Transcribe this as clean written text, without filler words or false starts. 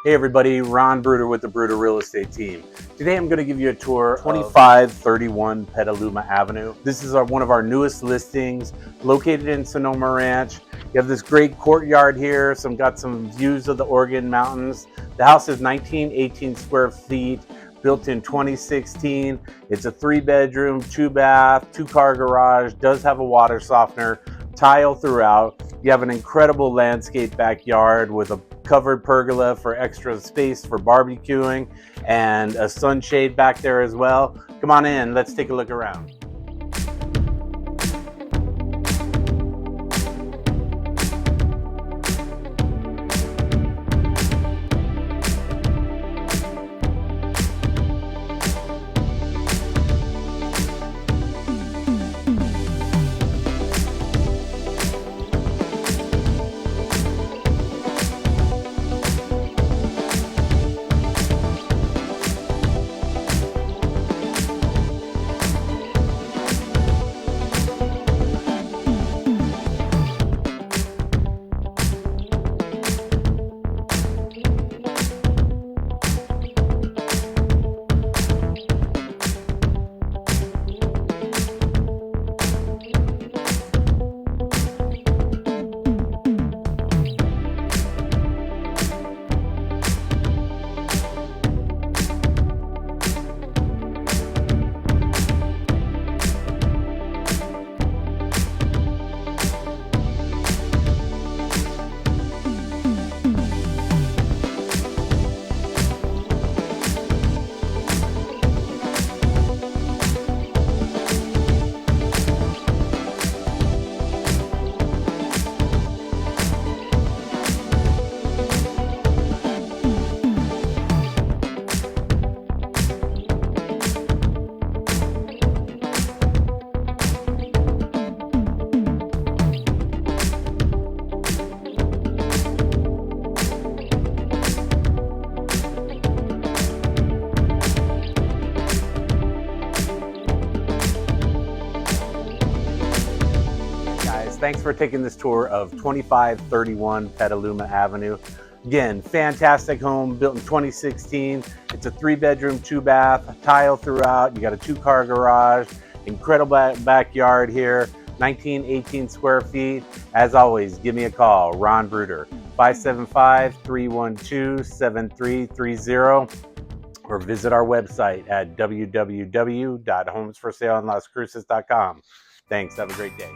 Hey everybody, Ron Bruder with the Bruder Real Estate Team. Today I'm going to give you a tour of 2531 Petaluma Avenue. This is one of our newest listings located in Sonoma Ranch. You have this great courtyard here, got some views of the Oregon Mountains. The house is 1918 square feet, built in 2016. It's a 3-bedroom, 2-bath, 2-car garage, does have a water softener, tile throughout. You have an incredible landscape backyard with a covered pergola for extra space for barbecuing and a sunshade back there as well. Come on in, let's take a look around. Thanks for taking this tour of 2531 Petaluma Avenue. Again, fantastic home built in 2016. It's a 3-bedroom, 2-bath, tile throughout. You got a 2-car garage, incredible backyard here, 1918 square feet. As always, give me a call, Ron Bruder, 575-312-7330, or visit our website at www.homesforsaleandlascruces.com. Thanks, have a great day.